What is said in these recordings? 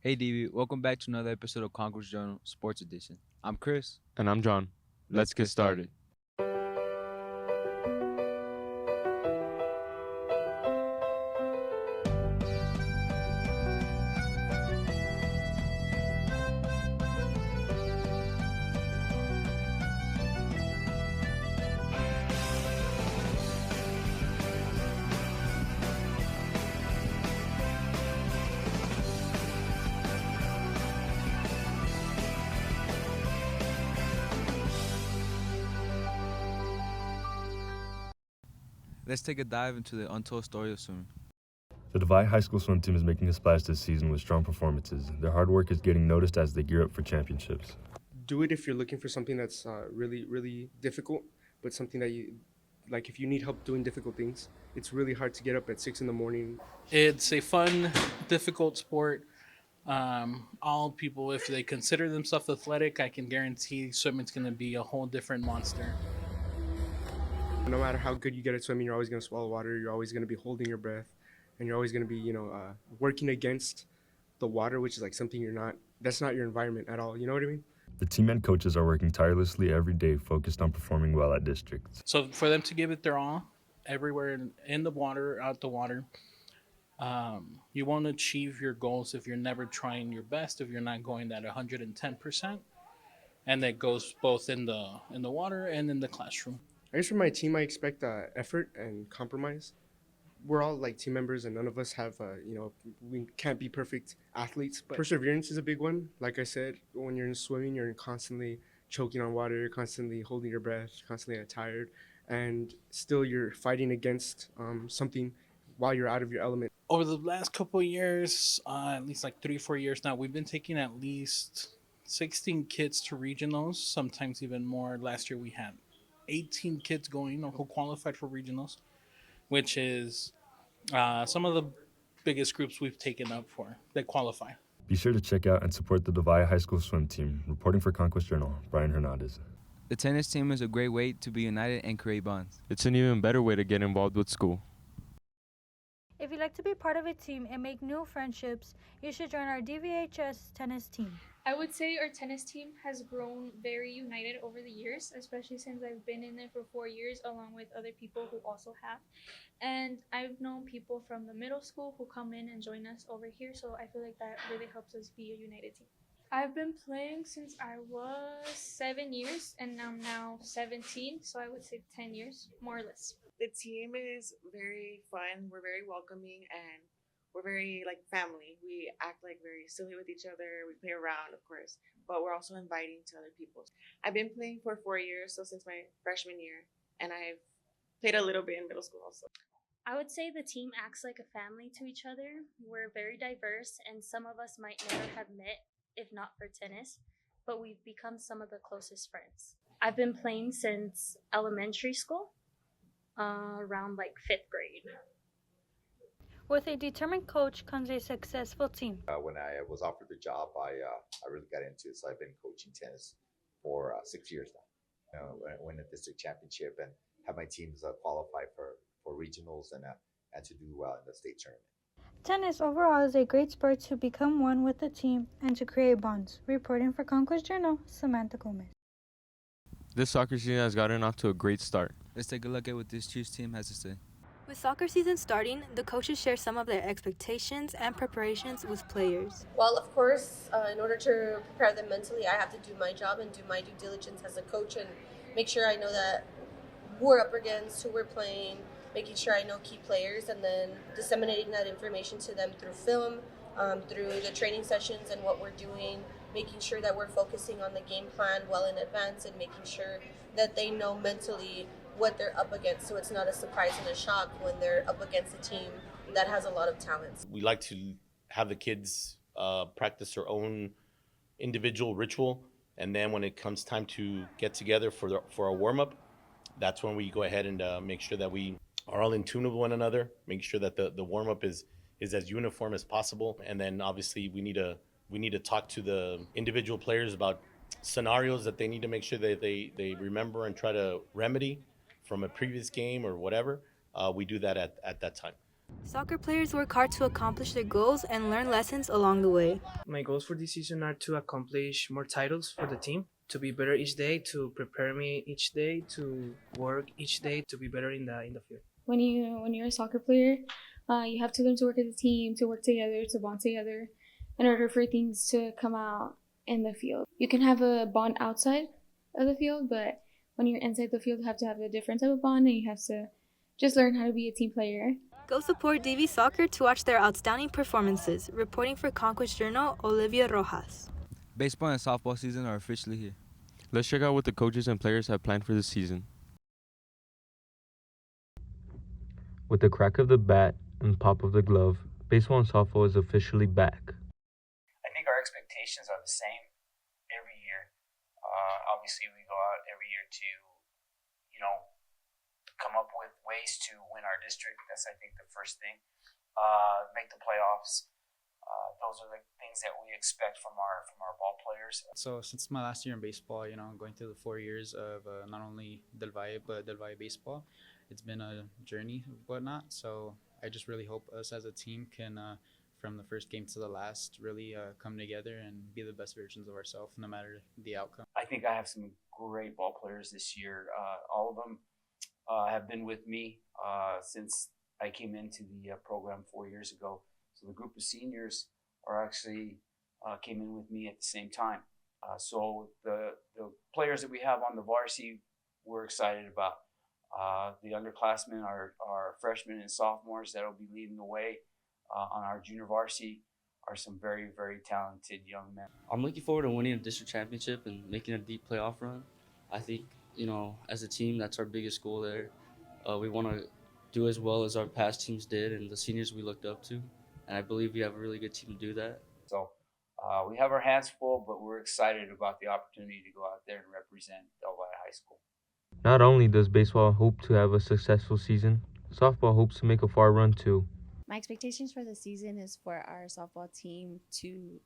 Hey DB, welcome back to another episode of Conquest Journal Sports Edition. I'm Chris. And I'm John. Let's get started. Let's take a dive into the untold story of swimming. The Divide High School swim team is making a splash this season with strong performances. Their hard work is getting noticed as they gear up for championships. Do it if you're looking for something that's really difficult, but something that you like. If you need help doing difficult things, it's really hard to get up at 6 in the morning. It's a fun, difficult sport. All people, if they consider themselves athletic, I can guarantee swimming's going to be a whole different monster. No matter how good you get at swimming, you're always going to swallow water. You're always going to be holding your breath, and you're always going to be, working against the water, which is like something you're not. That's not your environment at all. You know what I mean? The team and coaches are working tirelessly every day, focused on performing well at districts. So for them to give it their all, everywhere in the water, out the water, you won't achieve your goals if you're never trying your best, if you're not going that 110%, and that goes both in the water and in the classroom. I guess for my team, I expect effort and compromise. We're all like team members, and none of us have, we can't be perfect athletes. But perseverance is a big one. Like I said, when you're in swimming, you're constantly choking on water, constantly holding your breath, constantly tired, and still you're fighting against something while you're out of your element. Over the last couple of years, at least like 3 or 4 years now, we've been taking at least 16 kids to regionals, sometimes even more. Last year we had 18 kids going or who qualified for regionals, which is some of the biggest groups we've taken up for that qualify. Be sure to check out and support the Divide High School swim team. Reporting for Conquest Journal, Brian Hernandez. The tennis team is a great way to be united and create bonds. It's an even better way to get involved with school. If you'd like to be part of a team and make new friendships, you should join our DVHS tennis team. I would say our tennis team has grown very united over the years, especially since I've been in it for 4 years along with other people who also have. And I've known people from the middle school who come in and join us over here, so I feel like that really helps us be a united team. I've been playing since I was 7 years, and I'm now 17, so I would say 10 years, more or less. The team is very fun. We're very welcoming, and we're very like family. We act like very silly with each other. We play around, of course, but we're also inviting to other people. I've been playing for 4 years, so since my freshman year, and I've played a little bit in middle school also. I would say the team acts like a family to each other. We're very diverse, and some of us might never have met if not for tennis, but we've become some of the closest friends. I've been playing since elementary school, around like 5th grade. With a determined coach comes a successful team. When I was offered the job, I really got into it. So I've been coaching tennis for 6 years now. I win a district championship and have my teams qualify for regionals and to do well in the state tournament. Tennis overall is a great sport to become one with the team and to create bonds. Reporting for Conquest Journal, Samantha Gomez. This soccer season has gotten off to a great start. Let's take a look at what this Chiefs team has to say. With soccer season starting, the coaches share some of their expectations and preparations with players. Well, of course, in order to prepare them mentally, I have to do my job and do my due diligence as a coach and make sure I know that who we're up against, who we're playing, making sure I know key players, and then disseminating that information to them through film, through the training sessions and what we're doing, making sure that we're focusing on the game plan well in advance and making sure that they know mentally what they're up against, so it's not a surprise and a shock when they're up against a team that has a lot of talents. We like to have the kids practice their own individual ritual, and then when it comes time to get together for a warm-up, that's when we go ahead and make sure that we are all in tune with one another, make sure that the warm-up is as uniform as possible, and then obviously we need to talk to the individual players about scenarios that they need to make sure that they remember and try to remedy from a previous game or whatever. We do that at that time. Soccer players work hard to accomplish their goals and learn lessons along the way. My goals for this season are to accomplish more titles for the team, to be better each day, to prepare me each day, to work each day to be better in the field. When you're a soccer player, you have to learn to work as a team, to work together, to bond together, in order for things to come out in the field. You can have a bond outside of the field, but when you're inside the field, you have to have a different type of bond, and you have to just learn how to be a team player. Go support DV Soccer to watch their outstanding performances. Reporting for Conquest Journal, Olivia Rojas. Baseball and softball season are officially here. Let's check out what the coaches and players have planned for this season. With the crack of the bat and pop of the glove, baseball and softball is officially back. I think our expectations are the same every year. Obviously, we go out every year to, come up with ways to win our district. That's, I think, the first thing. Make the playoffs. Those are the things that we expect from our ball players. So since my last year in baseball, going through the 4 years of not only Del Valle but Del Valle baseball, it's been a journey and whatnot. So I just really hope us as a team can, from the first game to the last, really come together and be the best versions of ourselves, no matter the outcome. I think I have some great ball players this year. All of them have been with me since I came into the program 4 years ago. So the group of seniors are actually came in with me at the same time. So the players that we have on the varsity, we're excited about. The underclassmen are freshmen and sophomores that will be leading the way. On our junior varsity are some very, very talented young men. I'm looking forward to winning a district championship and making a deep playoff run. I think, as a team, that's our biggest goal there. We want to do as well as our past teams did and the seniors we looked up to. And I believe we have a really good team to do that. So we have our hands full, but we're excited about the opportunity to go out there and represent Del Valle High School. Not only does baseball hope to have a successful season, softball hopes to make a far run too. My expectations for the season is for our softball team to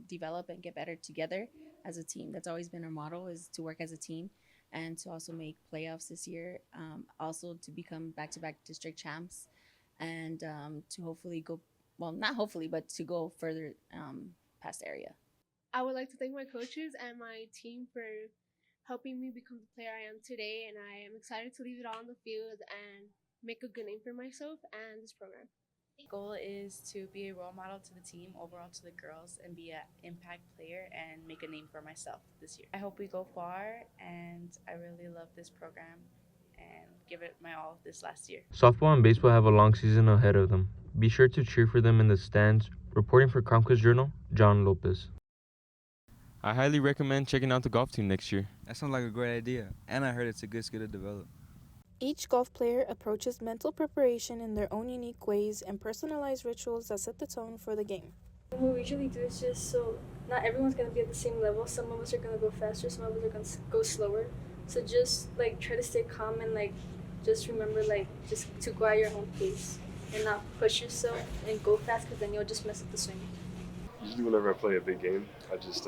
develop and get better together as a team. That's always been our motto, is to work as a team and to also make playoffs this year. Also to become back-to-back district champs and to hopefully go, well, not hopefully, but to go further past area. I would like to thank my coaches and my team for helping me become the player I am today, and I am excited to leave it all on the field and make a good name for myself and this program. Goal is to be a role model to the team, overall to the girls, and be an impact player and make a name for myself this year. I hope we go far, and I really love this program and give it my all this last year. Softball and baseball have a long season ahead of them. Be sure to cheer for them in the stands. Reporting for Conquest Journal, John Lopez. I highly recommend checking out the golf team next year. That sounds like a great idea, and I heard it's a good skill to develop. Each golf player approaches mental preparation in their own unique ways and personalized rituals that set the tone for the game. What we usually do is just so not everyone's going to be at the same level. Some of us are going to go faster, some of us are going to go slower. So just try to stay calm and just remember just to go at your own pace and not push yourself and go fast, because then you'll just mess up the swing. Usually whenever I play a big game, I just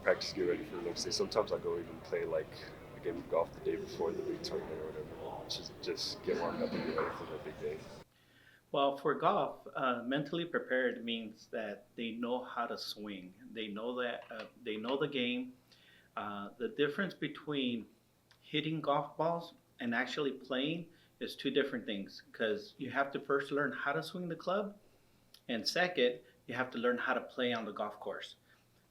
practice to get ready for the next day. Sometimes I go even play a game of golf the day before the big tournament or whatever. Just get warmed up and get ready for the big day. Well, for golf, mentally prepared means that they know how to swing. They know that they know the game. The difference between hitting golf balls and actually playing is two different things, because you have to first learn how to swing the club, and second, you have to learn how to play on the golf course.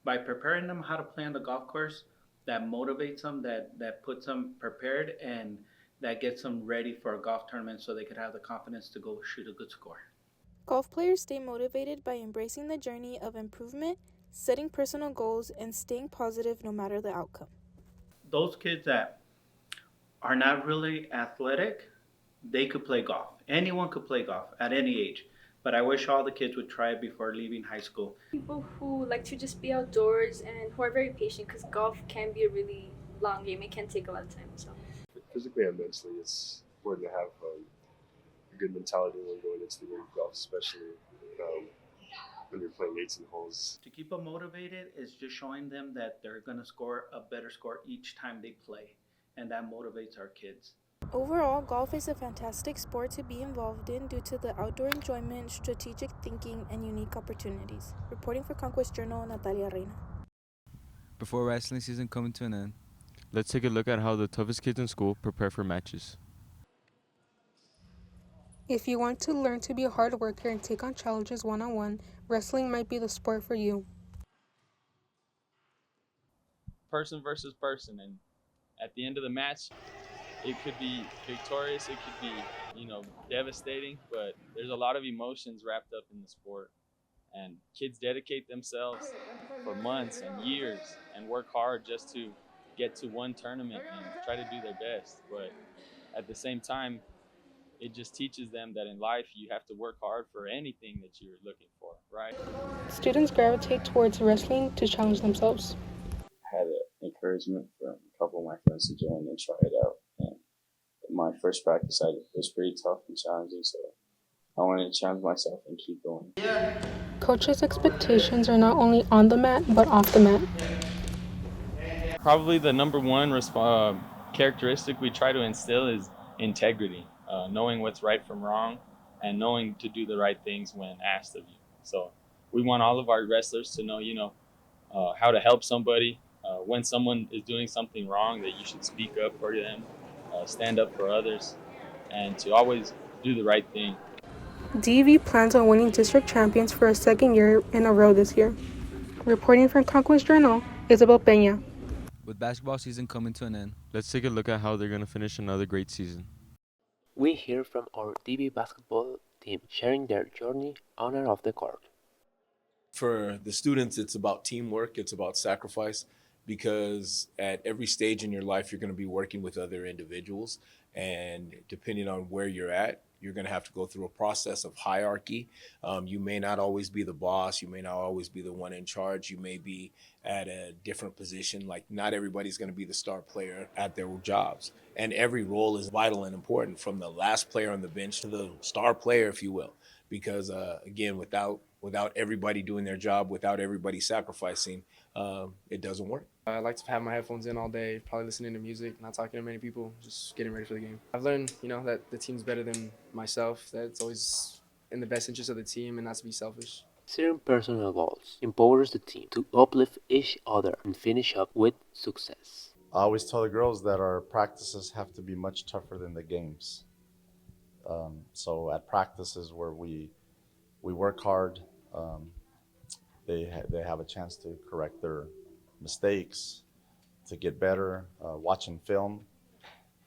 By preparing them how to play on the golf course, that motivates them, that puts them prepared, and that gets them ready for a golf tournament so they could have the confidence to go shoot a good score. Golf players stay motivated by embracing the journey of improvement, setting personal goals, and staying positive no matter the outcome. Those kids that are not really athletic, they could play golf. Anyone could play golf at any age. But I wish all the kids would try it before leaving high school. People who like to just be outdoors and who are very patient, because golf can be a really long game. It can take a lot of time. So Physically and mentally, it's important to have a good mentality when going into the game of golf, especially when you're playing 18 holes. To keep them motivated is just showing them that they're going to score a better score each time they play. And that motivates our kids. Overall, golf is a fantastic sport to be involved in due to the outdoor enjoyment, strategic thinking, and unique opportunities. Reporting for Conquest Journal, Natalia Reina. Before wrestling season coming to an end, Let's take a look at how the toughest kids in school prepare for matches. If you want to learn to be a hard worker and take on challenges one-on-one, wrestling might be the sport for you. Person versus person, and at the end of the match, it could be victorious, it could be, devastating, but there's a lot of emotions wrapped up in the sport. And kids dedicate themselves for months and years and work hard just to get to one tournament and try to do their best. But at the same time, it just teaches them that in life you have to work hard for anything that you're looking for, right? Students gravitate towards wrestling to challenge themselves. Had encouragement from a couple of my friends to join and try it out. And my first practice, it was pretty tough and challenging, so I wanted to challenge myself and keep going. Coaches' expectations are not only on the mat, but off the mat. Probably the number one characteristic we try to instill is integrity, knowing what's right from wrong and knowing to do the right things when asked of you. So we want all of our wrestlers to know, how to help somebody. When someone is doing something wrong, that you should speak up for them, stand up for others, and to always do the right thing. DV plans on winning district champions for a second year in a row this year. Reporting from Conquest Journal, Isabel Peña. with basketball season coming to an end, Let's take a look at how they're going to finish another great season. We hear from our DV basketball team sharing their journey on and off the court. For the students, it's about teamwork, it's about sacrifice, because at every stage in your life, you're going to be working with other individuals. And depending on where you're at, you're going to have to go through a process of hierarchy. You may not always be the boss. You may not always be the one in charge. You may be at a different position. Like, not everybody's going to be the star player at their jobs. And every role is vital and important, from the last player on the bench to the star player, if you will. Because, again, without everybody doing their job, without everybody sacrificing, it doesn't work. I like to have my headphones in all day, probably listening to music, not talking to many people, just getting ready for the game. I've learned, that the team's better than myself, that it's always in the best interest of the team and not to be selfish. Setting personal goals empowers the team to uplift each other and finish up with success. I always tell the girls that our practices have to be much tougher than the games. So at practices where we work hard, they have a chance to correct their mistakes, to get better. Watching film,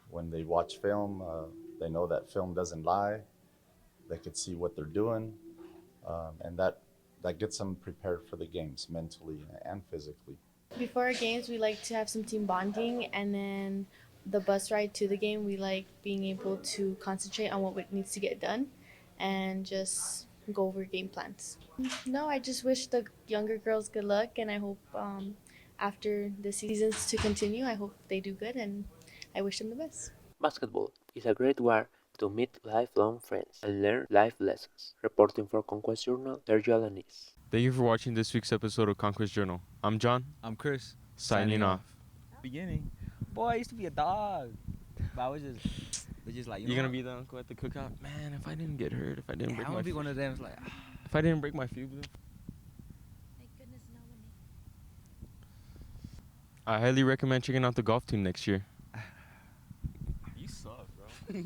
when they watch film, they know that film doesn't lie. They could see what they're doing, and that gets them prepared for the games mentally and physically. Before our games, we like to have some team bonding, and then the bus ride to the game, we like being able to concentrate on what needs to get done and just go over game plans. No, I just wish the younger girls good luck, and I hope after the seasons to continue, I hope they do good, and I wish them the best. Basketball is a great way to meet lifelong friends and learn life lessons. Reporting for Conquest Journal, Sergio Alanis. Thank you for watching this week's episode of Conquest Journal. I'm John. I'm Chris. Signing off. Beginning. Boy, I used to be a dog. But I was just like, You're gonna be the uncle at the cookout? Man, if I didn't get hurt, if I didn't break I'm my gonna be one of them. It's like, if I didn't break my fibula. I highly recommend checking out the golf team next year. you suck, bro.